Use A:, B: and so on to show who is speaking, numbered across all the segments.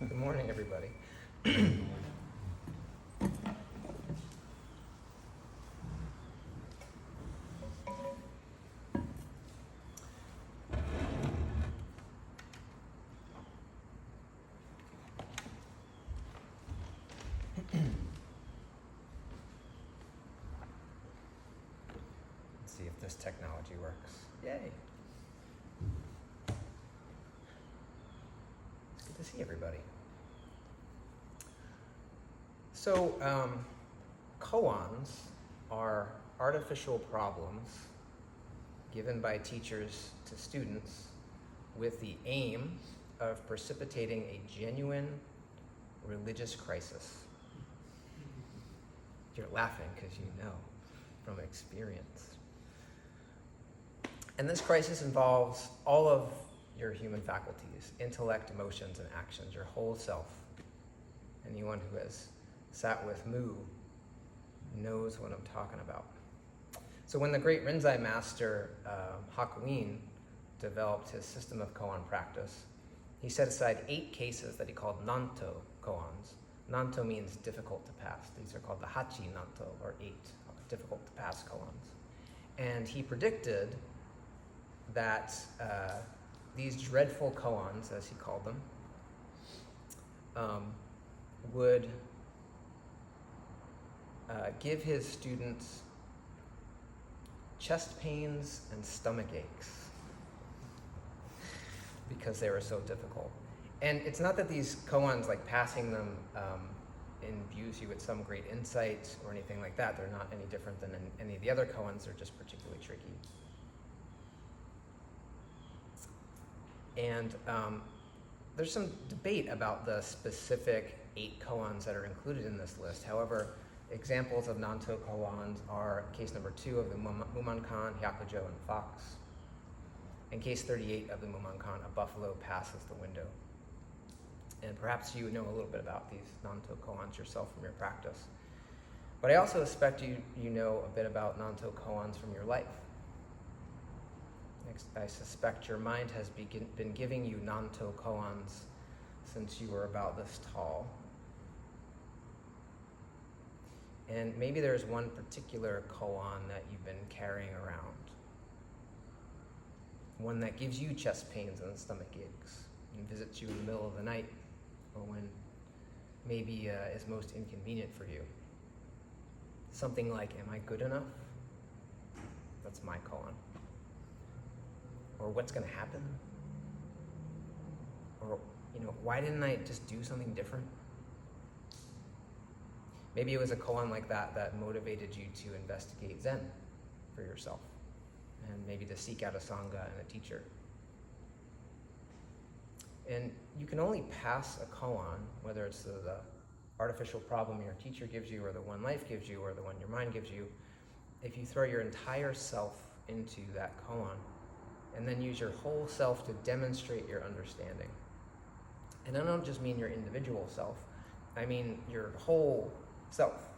A: Good morning, everybody. Let's see if this technology works. Yay. It's good to see everybody. So, koans are artificial problems given by teachers to students with the aim of precipitating a genuine religious crisis. You're laughing because you know from experience. And this crisis involves all of your human faculties, intellect, emotions, and actions, your whole self. Anyone who has sat with Mu knows what I'm talking about. So when the great Rinzai master Hakuin developed his system of koan practice, he set aside 8 cases that he called nanto koans. Nanto means difficult to pass. These are called the hachi nanto, or 8 difficult to pass koans. And he predicted that these dreadful koans, as he called them, would give his students chest pains and stomach aches because they were so difficult. And it's not that these koans, like passing them, imbues you with some great insight or anything like that. They're not any different than any of the other koans. They're just particularly tricky. And there's some debate about the specific 8 koans that are included in this list. However, examples of nanto koans are case number 2 of the Mumonkan, Hyakujo, and Fox. And case 38 of the Mumonkan, a buffalo passes the window. And perhaps you know a little bit about these nanto koans yourself from your practice. But I also suspect you know a bit about nanto koans from your life. I suspect your mind has been giving you nanto koans since you were about this tall. And maybe there's one particular koan that you've been carrying around. One that gives you chest pains and stomach aches and visits you in the middle of the night, or when maybe is most inconvenient for you. Something like, am I good enough? That's my koan. Or what's going to happen? Or, why didn't I just do something different? Maybe it was a koan like that motivated you to investigate Zen for yourself, and maybe to seek out a sangha and a teacher. And you can only pass a koan, whether it's the artificial problem your teacher gives you, or the one life gives you, or the one your mind gives you, if you throw your entire self into that koan, and then use your whole self to demonstrate your understanding. And I don't just mean your individual self, I mean your whole self.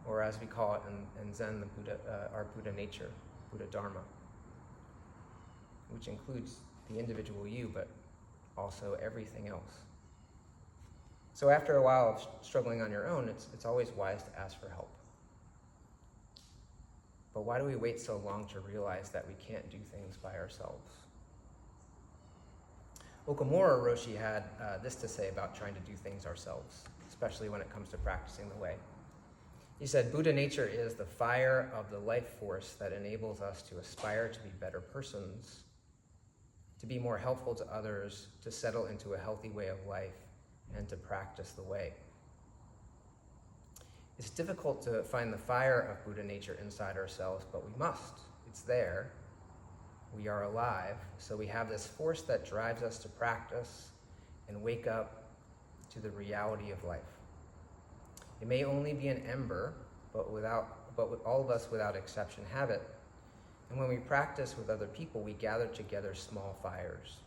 A: Or as we call it in Zen, the Buddha, our Buddhanature, Buddhadharma, which includes the individual you, but also everything else. So after a while of struggling on your own, it's always wise to ask for help. But why do we wait so long to realize that we can't do things by ourselves? Okamura Roshi had this to say about trying to do things ourselves, especially when it comes to practicing the way. He said, Buddhanature is the fire of the life force that enables us to aspire to be better persons, to be more helpful to others, to settle into a healthy way of life, and to practice the way. It's difficult to find the fire of Buddhanature inside ourselves, but we must. It's there. We are alive, so we have this force that drives us to practice and wake up to the reality of life. It may only be an ember, but all of us without exception have it. And when we practice with other people, we gather together small fires.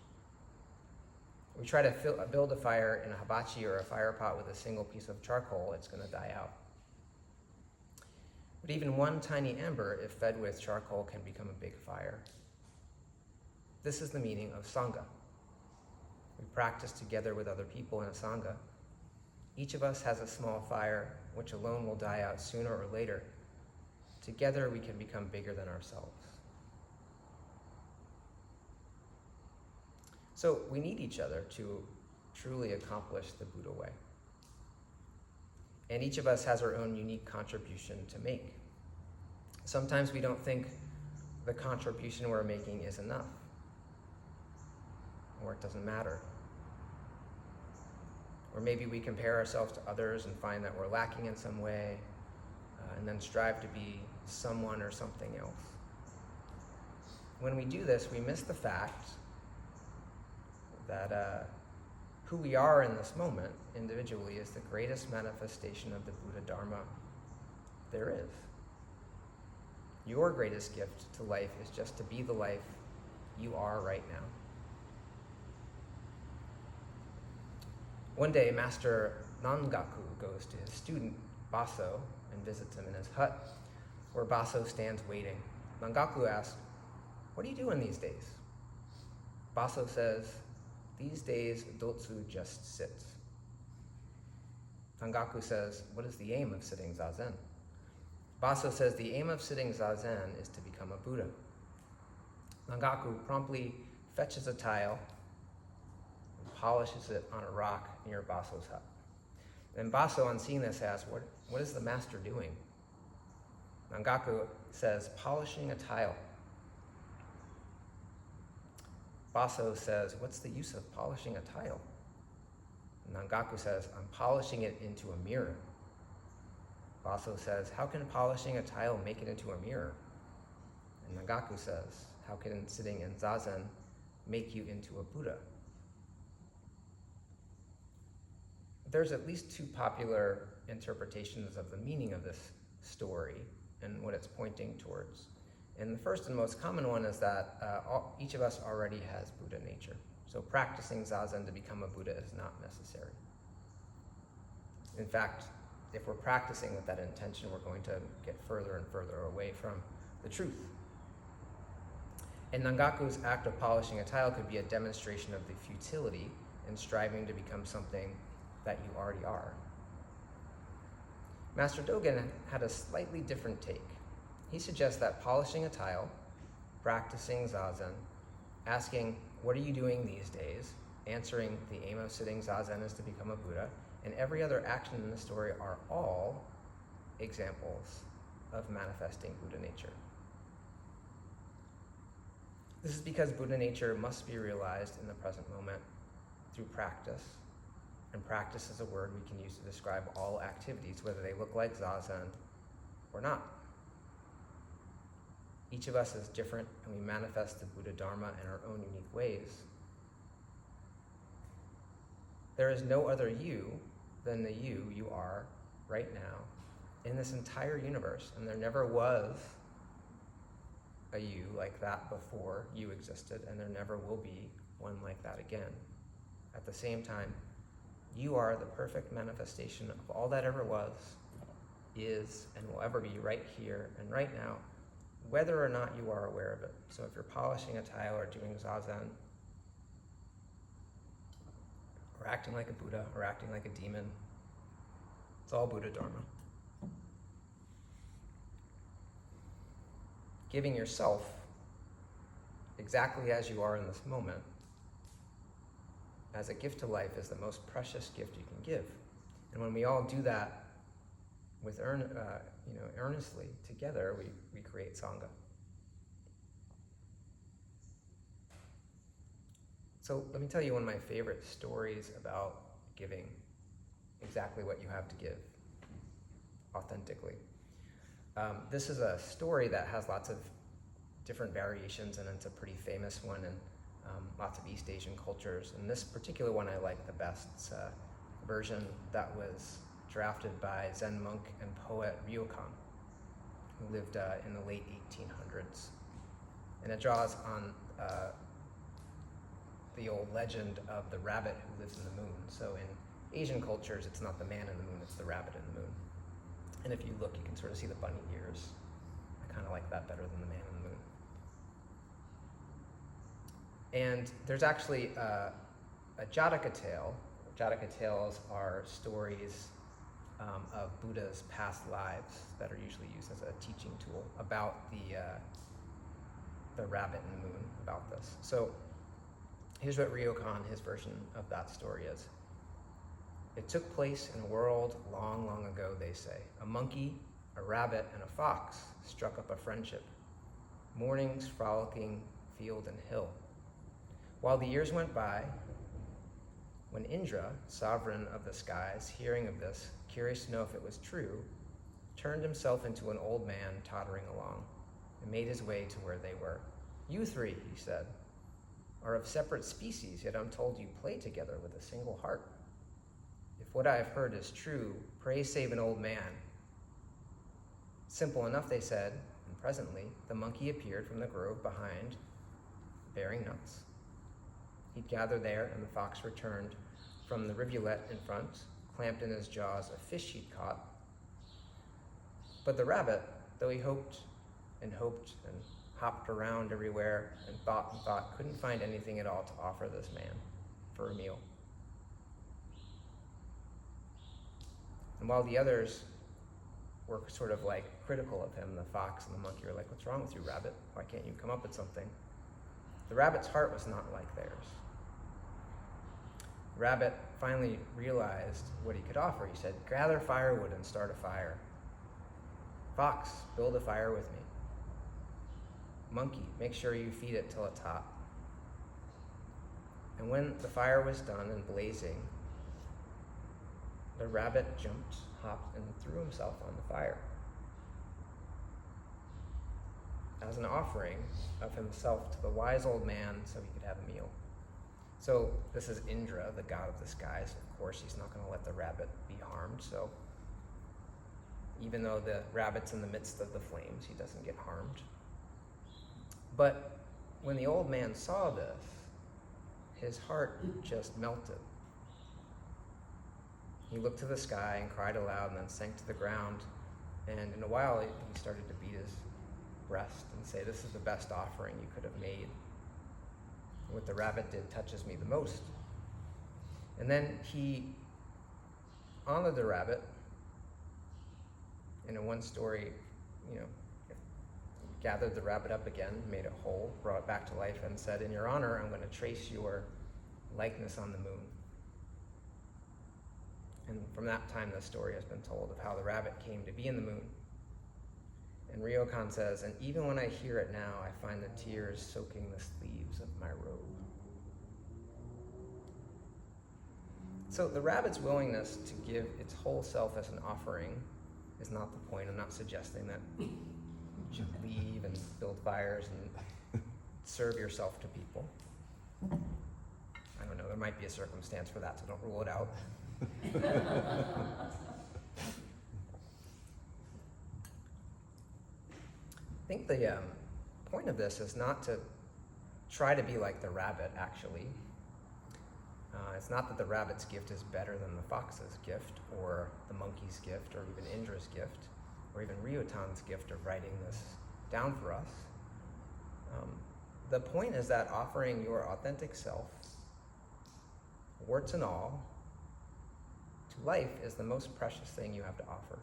A: We try to build a fire in a hibachi or a fire pot with a single piece of charcoal, it's going to die out. But even one tiny ember, if fed with charcoal, can become a big fire. This is the meaning of Sangha. We practice together with other people in a sangha. Each of us has a small fire, which alone will die out sooner or later. Together we can become bigger than ourselves. So we need each other to truly accomplish the Buddha way. And each of us has our own unique contribution to make. Sometimes we don't think the contribution we're making is enough, or it doesn't matter. Or maybe we compare ourselves to others and find that we're lacking in some way, and then strive to be someone or something else. When we do this, we miss the fact that who we are in this moment individually is the greatest manifestation of the Buddhadharma there is. Your greatest gift to life is just to be the life you are right now. One day, Master Nangaku goes to his student, Baso, and visits him in his hut, where Baso stands waiting. Nangaku asks, "What are you doing these days?" Baso says, "These days, Dotsu just sits." Nangaku says, "What is the aim of sitting zazen?" Baso says, "The aim of sitting zazen is to become a Buddha." Nangaku promptly fetches a tile and polishes it on a rock near Baso's hut. And Baso, on seeing this, asks, what is the master doing? Nangaku says, "Polishing a tile." Baso says, "What's the use of polishing a tile?" Nangaku says, "I'm polishing it into a mirror." Baso says, "How can polishing a tile make it into a mirror?" And Nangaku says, "How can sitting in zazen make you into a Buddha?" There's at least two popular interpretations of the meaning of this story and what it's pointing towards. And the first and most common one is that each of us already has Buddha nature. So practicing zazen to become a Buddha is not necessary. In fact, if we're practicing with that intention, we're going to get further and further away from the truth. And Nangaku's act of polishing a tile could be a demonstration of the futility in striving to become something that you already are. Master Dogen had a slightly different take. He suggests that polishing a tile, practicing zazen, asking, "What are you doing these days?" answering, "The aim of sitting zazen is to become a Buddha," and every other action in the story are all examples of manifesting Buddha nature. This is because Buddha nature must be realized in the present moment through practice. And practice is a word we can use to describe all activities, whether they look like zazen or not. Each of us is different, and we manifest the Buddhadharma in our own unique ways. There is no other you than the you are right now in this entire universe, and there never was a you like that before you existed, and there never will be one like that again. At the same time, you are the perfect manifestation of all that ever was, is, and will ever be right here and right now, whether or not you are aware of it. So if you're polishing a tile or doing zazen, or acting like a Buddha, or acting like a demon, it's all Buddhadharma. Giving yourself exactly as you are in this moment as a gift to life is the most precious gift you can give. And when we all do that with earnestly together, we create sangha. So let me tell you one of my favorite stories about giving exactly what you have to give authentically. This is a story that has lots of different variations, and it's a pretty famous one in lots of East Asian cultures. And this particular one I like the best. It's a version that was drafted by Zen monk and poet Ryokan, who lived in the late 1800s. And it draws on the old legend of the rabbit who lives in the moon. So in Asian cultures, it's not the man in the moon, it's the rabbit in the moon. And if you look, you can sort of see the bunny ears. I kind of like that better than the man in the moon. And there's actually a Jataka tale. Jataka tales are stories of Buddha's past lives that are usually used as a teaching tool about the rabbit and the moon, about this. So here's what Ryokan, his version of that story is. It took place in a world long, long ago, they say. A monkey, a rabbit, and a fox struck up a friendship. Mornings frolicking field and hill. While the years went by, when Indra, sovereign of the skies, hearing of this, curious to know if it was true, turned himself into an old man tottering along and made his way to where they were. You three, he said, are of separate species, yet I'm told you play together with a single heart. If what I have heard is true, pray save an old man. Simple enough, they said, and presently the monkey appeared from the grove behind, bearing nuts. He'd gathered there, and the fox returned from the rivulet in front, clamped in his jaws a fish he'd caught. But the rabbit, though he hoped and hopped around everywhere and thought, couldn't find anything at all to offer this man for a meal. And while the others were sort of like critical of him, the fox and the monkey were like, what's wrong with you, rabbit? Why can't you come up with something? The rabbit's heart was not like theirs. The rabbit finally realized what he could offer. He said, gather firewood and start a fire. Fox, build a fire with me. Monkey, make sure you feed it till it's hot. And when the fire was done and blazing, the rabbit jumped, hopped, and threw himself on the fire as an offering of himself to the wise old man so he could have a meal. So this is Indra, the god of the skies. Of course, he's not going to let the rabbit be harmed. So even though the rabbit's in the midst of the flames, he doesn't get harmed. But when the old man saw this, his heart just melted. He looked to the sky and cried aloud and then sank to the ground. And in a while, he started to beat his breast and say, this is the best offering you could have made. What the rabbit did touches me the most. And then he honored the rabbit. And in one story, gathered the rabbit up again, made it whole, brought it back to life, and said, in your honor, I'm going to trace your likeness on the moon. And from that time, the story has been told of how the rabbit came to be in the moon. And Ryokan says, and even when I hear it now, I find the tears soaking the sleeves of my robe. So the rabbit's willingness to give its whole self as an offering is not the point. I'm not suggesting that you should leave and build fires and serve yourself to people. I don't know, there might be a circumstance for that, so don't rule it out. I think the point of this is not to try to be like the rabbit, actually. It's not that the rabbit's gift is better than the fox's gift, or the monkey's gift, or even Indra's gift, or even Ryotan's gift of writing this down for us. The point is that offering your authentic self, warts and all, to life is the most precious thing you have to offer.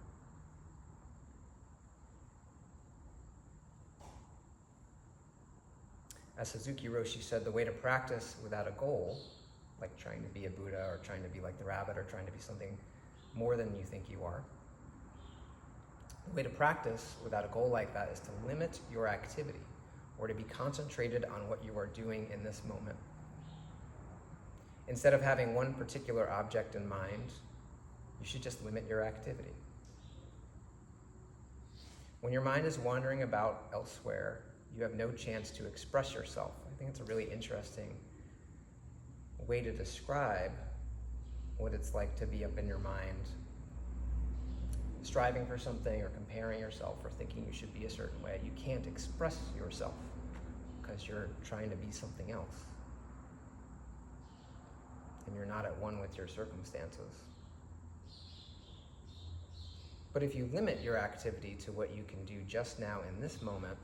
A: As Suzuki Roshi said, the way to practice without a goal, like trying to be a Buddha or trying to be like the rabbit or trying to be something more than you think you are, the way to practice without a goal like that is to limit your activity or to be concentrated on what you are doing in this moment. Instead of having one particular object in mind, you should just limit your activity. When your mind is wandering about elsewhere, you have no chance to express yourself. I think it's a really interesting way to describe what it's like to be up in your mind, striving for something or comparing yourself or thinking you should be a certain way. You can't express yourself because you're trying to be something else. And you're not at one with your circumstances. But if you limit your activity to what you can do just now in this moment,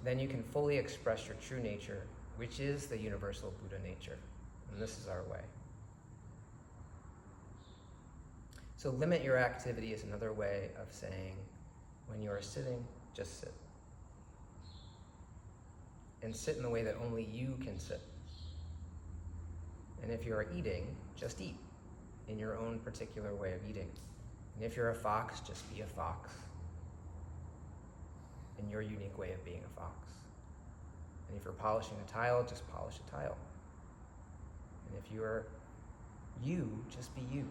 A: then you can fully express your true nature, which is the universal Buddha nature. And this is our way. So limit your activity is another way of saying, when you are sitting, just sit. And sit in the way that only you can sit. And if you are eating, just eat in your own particular way of eating. And if you're a fox, just be a fox in your unique way of being a fox. And if you're polishing a tile, just polish a tile. And if you're you, just be you.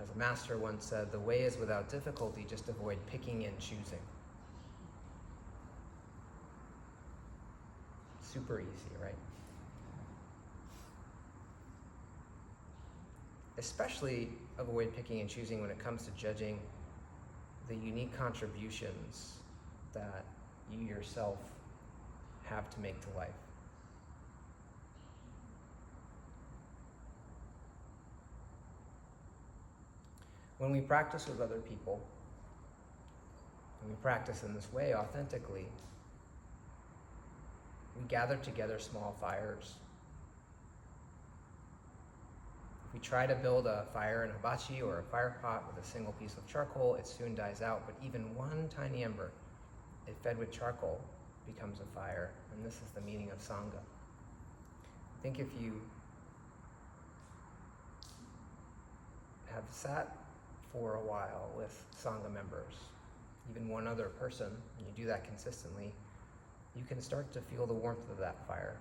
A: As a master once said, the way is without difficulty, just avoid picking and choosing. Super easy, right? Especially avoid picking and choosing when it comes to judging the unique contributions that you yourself have to make to life. When we practice with other people, and we practice in this way authentically, we gather together small fires. If we try to build a fire in a hibachi or a fire pot with a single piece of charcoal, it soon dies out, but even one tiny ember, if fed with charcoal, becomes a fire. And this is the meaning of Sangha. I think if you have sat for a while with Sangha members, even one other person, and you do that consistently, you can start to feel the warmth of that fire.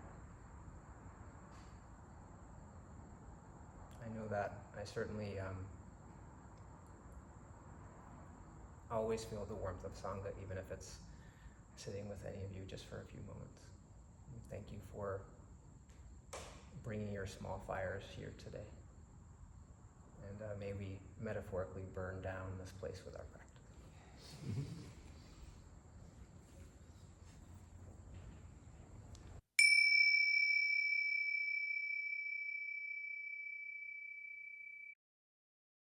A: I know that I certainly always feel the warmth of Sangha, even if it's sitting with any of you just for a few moments. And thank you for bringing your small fires here today. And may we metaphorically burn down this place with our practice.